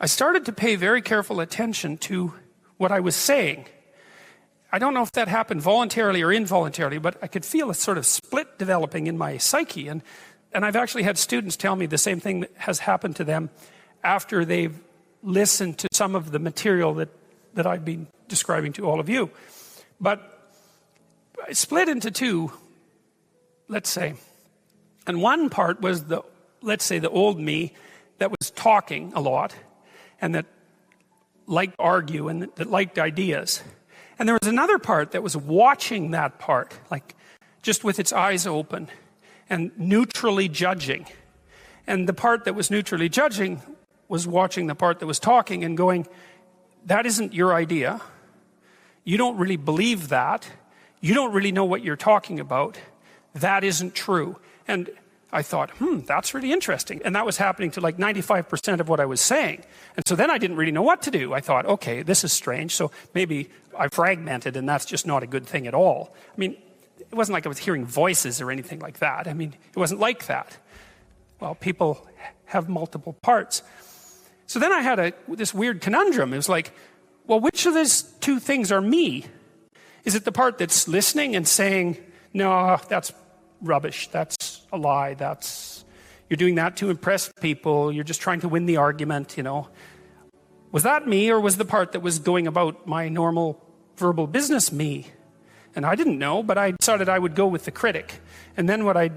I started to pay very careful attention to what I was saying. I don't know if that happened voluntarily or involuntarily, but I could feel a sort of split developing in my psyche. And I've actually had students tell me the same thing that has happened to them after they've listened to some of the material that I've been describing to all of you. But I split into two, let's say. And one part was let's say the old me that was talking a lot and that liked to argue and that liked ideas. And there was another part that was watching that part, like just with its eyes open and neutrally judging. And the part that was neutrally judging was watching the part that was talking and going, that isn't your idea. You don't really believe that. You don't really know what you're talking about. That isn't true. And I thought, that's really interesting. And that was happening to like 95% of what I was saying. And so then I didn't really know what to do. I thought, okay, this is strange. So maybe I fragmented and that's just not a good thing at all. I mean, it wasn't like I was hearing voices or anything like that. I mean, it wasn't like that. Well, people have multiple parts. So then I had this weird conundrum. It was like, well, which of these two things are me? Is it the part that's listening and saying, no, that's rubbish, that's a lie, you're doing that to impress people, you're just trying to win the argument, Was that me, or was the part that was going about my normal verbal business me? And I didn't know, but I decided I would go with the critic. And then what I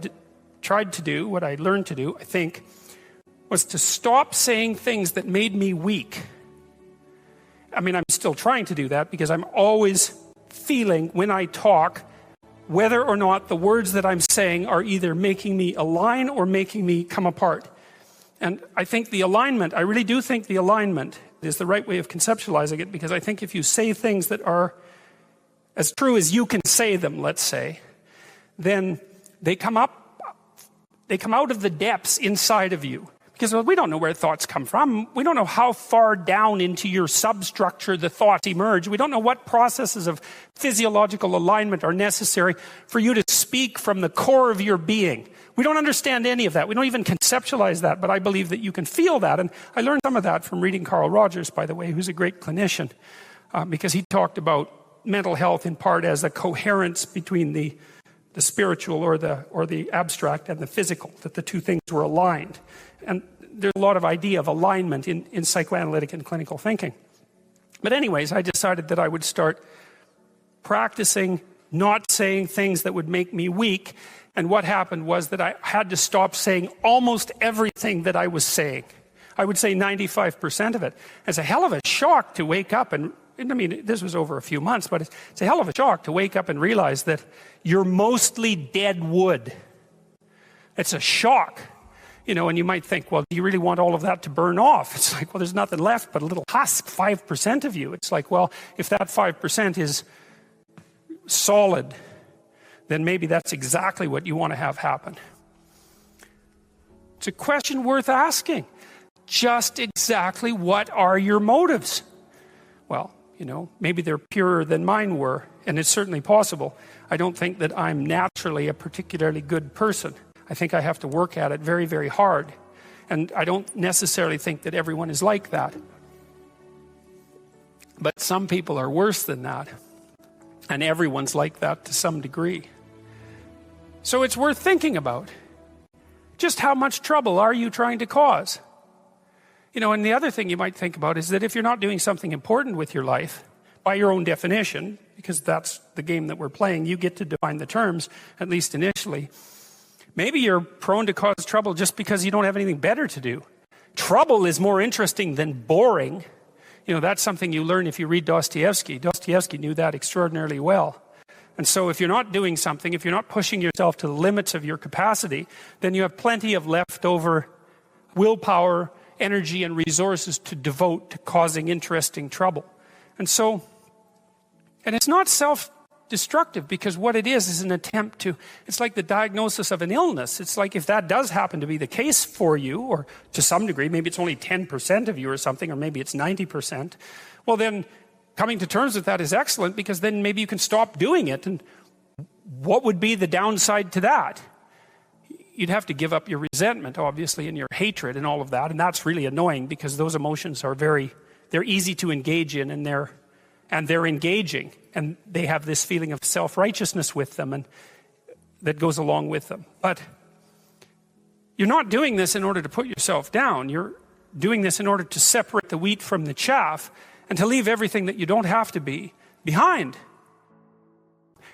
tried to do, what I learned to do, I think, was to stop saying things that made me weak. I mean, I'm still trying to do that because I'm always feeling when I talk whether or not the words that I'm saying are either making me align or making me come apart. And I think the alignment, I really do think the alignment is the right way of conceptualizing it, because I think if you say things that are as true as you can say them, let's say, then they come out of the depths inside of you. Because we don't know where thoughts come from. We don't know how far down into your substructure the thoughts emerge. We don't know what processes of physiological alignment are necessary for you to speak from the core of your being. We don't understand any of that. We don't even conceptualize that, but I believe that you can feel that. And I learned some of that from reading Carl Rogers, by the way, who's a great clinician, because he talked about mental health in part as a coherence between the spiritual or the abstract and the physical, that the two things were aligned. And there's a lot of idea of alignment in psychoanalytic and clinical thinking. But anyways, I decided that I would start practicing not saying things that would make me weak. And what happened was that I had to stop saying almost everything that I was saying. I would say 95% of it. It's a hell of a shock to wake up and I mean, this was over a few months, but it's a hell of a shock to wake up and realize that you're mostly dead wood. It's a shock. And you might think, well, do you really want all of that to burn off? It's like, well, there's nothing left but a little husk, 5% of you. It's like, well, if that 5% is solid, then maybe that's exactly what you want to have happen. It's a question worth asking. Just exactly what are your motives? Well, maybe they're purer than mine were, and it's certainly possible. I don't think that I'm naturally a particularly good person. I think I have to work at it very, very hard. And I don't necessarily think that everyone is like that. But some people are worse than that. And everyone's like that to some degree. So it's worth thinking about. Just how much trouble are you trying to cause? And the other thing you might think about is that if you're not doing something important with your life, by your own definition, because that's the game that we're playing, you get to define the terms, at least initially. Maybe you're prone to cause trouble just because you don't have anything better to do. Trouble is more interesting than boring. That's something you learn if you read Dostoevsky. Dostoevsky knew that extraordinarily well. And so if you're not doing something, if you're not pushing yourself to the limits of your capacity, then you have plenty of leftover willpower, energy, and resources to devote to causing interesting trouble. And it's not self-destructive, because what it is an attempt to, it's like the diagnosis of an illness. It's like if that does happen to be the case for you, or to some degree, maybe it's only 10% of you or something, or maybe it's 90%, well then coming to terms with that is excellent, because then maybe you can stop doing it. And what would be the downside to that? you'd have to give up your resentment, obviously, and your hatred and all of that. And that's really annoying because those emotions are they're easy to engage in, and they're engaging, and they have this feeling of self-righteousness with them, and that goes along with them. But you're not doing this in order to put yourself down. You're doing this in order to separate the wheat from the chaff and to leave everything that you don't have to be behind.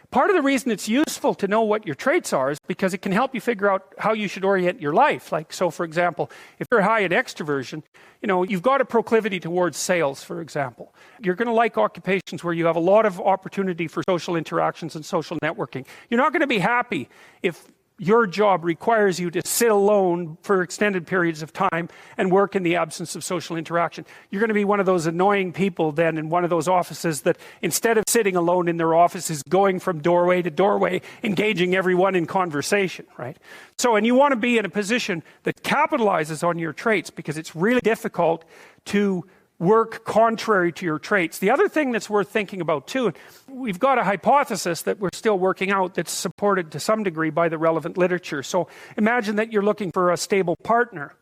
Part of the reason it's useful to know what your traits are is because it can help you figure out how you should orient your life. Like, so for example, if you're high in extroversion, you've got a proclivity towards sales, for example. You're going to like occupations where you have a lot of opportunity for social interactions and social networking. You're not going to be happy if your job requires you to sit alone for extended periods of time and work in the absence of social interaction. You're going to be one of those annoying people then in one of those offices that instead of sitting alone in their office is going from doorway to doorway, engaging everyone in conversation, right? So, and you want to be in a position that capitalizes on your traits because it's really difficult to work contrary to your traits. The other thing that's worth thinking about too, we've got a hypothesis that we're still working out that's supported to some degree by the relevant literature. So imagine that you're looking for a stable partner,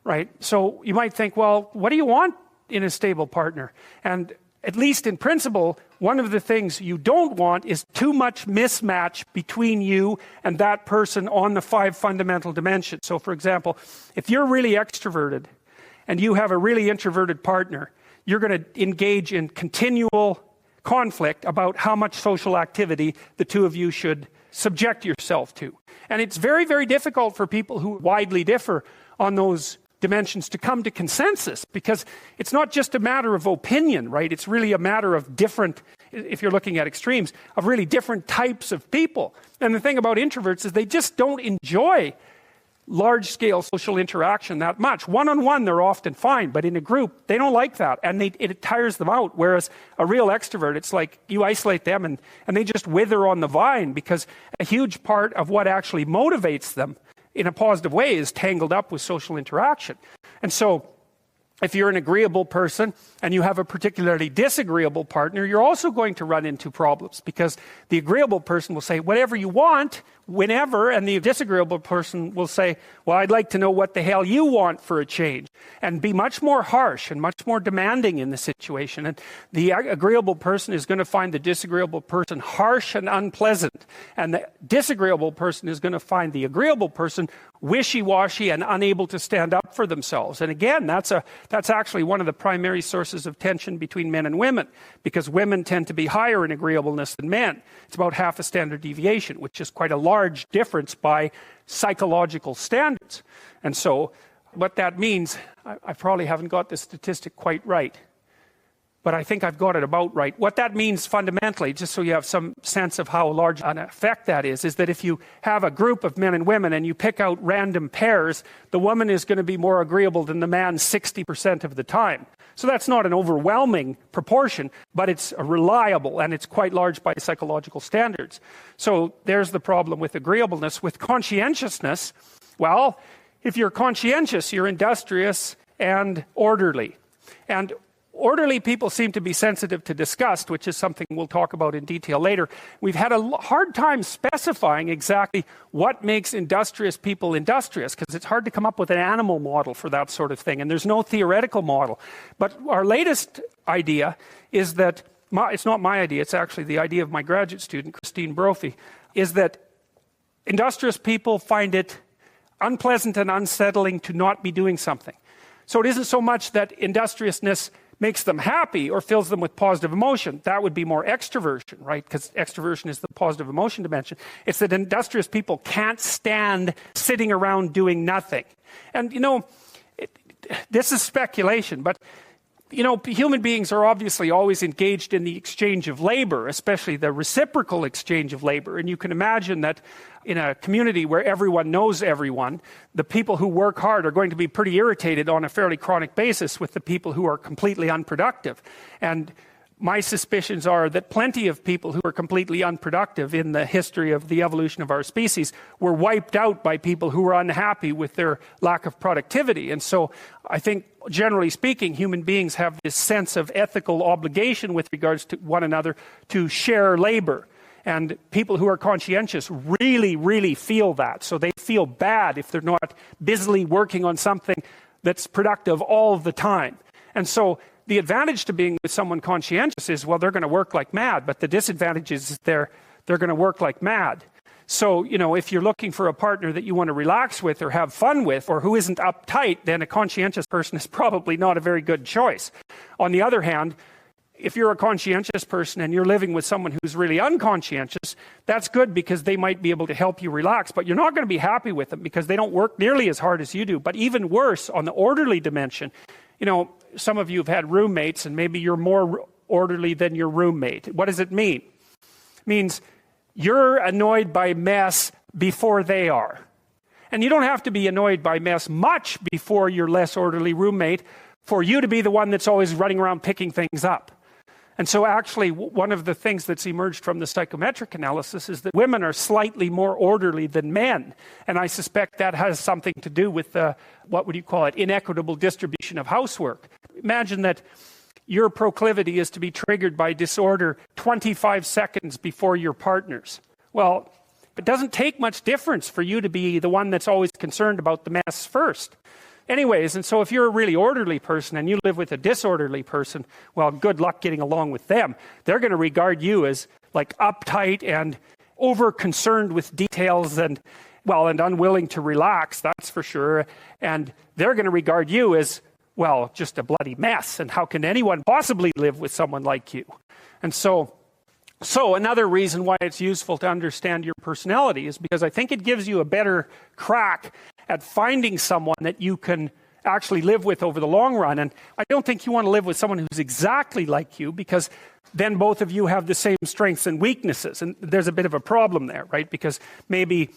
right? So you might think, well, what do you want in a stable partner? And at least in principle, one of the things you don't want is too much mismatch between you and that person on the 5 fundamental dimensions. So for example, if you're really extroverted and you have a really introverted partner, you're going to engage in continual conflict about how much social activity the two of you should subject yourself to. And it's very, very difficult for people who widely differ on those dimensions to come to consensus, because it's not just a matter of opinion, right? It's really a matter of different, if you're looking at extremes, of really different types of people. And the thing about introverts is they just don't enjoy large-scale social interaction that much. One-on-one, they're often fine, but in a group, they don't like that, and it tires them out. Whereas a real extrovert, it's like you isolate them, and they just wither on the vine, because a huge part of what actually motivates them in a positive way is tangled up with social interaction. And so, if you're an agreeable person and you have a particularly disagreeable partner, you're also going to run into problems, because the agreeable person will say whatever you want, whenever, and the disagreeable person will say, well, I'd like to know what the hell you want for a change, and be much more harsh and much more demanding in the situation. And the agreeable person is going to find the disagreeable person harsh and unpleasant, and the disagreeable person is going to find the agreeable person wishy-washy and unable to stand up for themselves. And again, that's actually one of the primary sources of tension between men and women, because women tend to be higher in agreeableness than men. It's about half a standard deviation, which is quite a large difference by psychological standards. And so what that means, I probably haven't got the statistic quite right, but I think I've got it about right. What that means fundamentally, just so you have some sense of how large an effect that is that if you have a group of men and women and you pick out random pairs, the woman is going to be more agreeable than the man 60% of the time. So that's not an overwhelming proportion, but it's reliable, and it's quite large by psychological standards. So there's the problem with agreeableness. With conscientiousness, well, if you're conscientious, you're industrious and orderly. And orderly people seem to be sensitive to disgust, which is something we'll talk about in detail later. We've had a hard time specifying exactly what makes industrious people industrious, because it's hard to come up with an animal model for that sort of thing, and there's no theoretical model. But our latest idea is that, it's not my idea, it's actually the idea of my graduate student, Christine Brophy, is that industrious people find it unpleasant and unsettling to not be doing something. So it isn't so much that industriousness makes them happy or fills them with positive emotion. That would be more extroversion, right? Because extroversion is the positive emotion dimension. It's that industrious people can't stand sitting around doing nothing. And, this is speculation, but, human beings are obviously always engaged in the exchange of labor, especially the reciprocal exchange of labor. And you can imagine that in a community where everyone knows everyone, the people who work hard are going to be pretty irritated on a fairly chronic basis with the people who are completely unproductive. And my suspicions are that plenty of people who are completely unproductive in the history of the evolution of our species were wiped out by people who were unhappy with their lack of productivity. And so I think, generally speaking, human beings have this sense of ethical obligation with regards to one another to share labor. And people who are conscientious really, really feel that. So they feel bad if they're not busily working on something that's productive all the time. And so the advantage to being with someone conscientious is, well, they're going to work like mad. But the disadvantage is they're going to work like mad. So, if you're looking for a partner that you want to relax with or have fun with, or who isn't uptight, then a conscientious person is probably not a very good choice. On the other hand, if you're a conscientious person and you're living with someone who's really unconscientious, that's good because they might be able to help you relax, but you're not going to be happy with them because they don't work nearly as hard as you do. But even worse, on the orderly dimension, some of you have had roommates and maybe you're more orderly than your roommate. What does it mean? It means you're annoyed by mess before they are. And you don't have to be annoyed by mess much before your less orderly roommate for you to be the one that's always running around picking things up. And so actually, one of the things that's emerged from the psychometric analysis is that women are slightly more orderly than men. And I suspect that has something to do with what would you call it, inequitable distribution of housework. Imagine that your proclivity is to be triggered by disorder 25 seconds before your partner's. Well, it doesn't take much difference for you to be the one that's always concerned about the mess first. Anyways, and so if you're a really orderly person and you live with a disorderly person, well, good luck getting along with them. They're going to regard you as like uptight and over-concerned with details and unwilling to relax, that's for sure. And they're going to regard you as, well, just a bloody mess. And how can anyone possibly live with someone like you? And so another reason why it's useful to understand your personality is because I think it gives you a better crack at finding someone that you can actually live with over the long run. And I don't think you want to live with someone who's exactly like you, because then both of you have the same strengths and weaknesses. And there's a bit of a problem there, right? Because maybe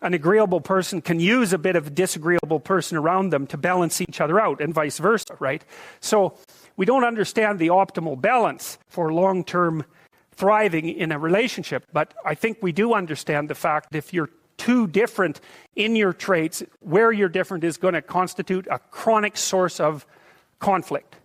an agreeable person can use a bit of a disagreeable person around them to balance each other out, and vice versa, right? So we don't understand the optimal balance for long-term thriving in a relationship, but I think we do understand the fact that if you're too different in your traits, where you're different is going to constitute a chronic source of conflict.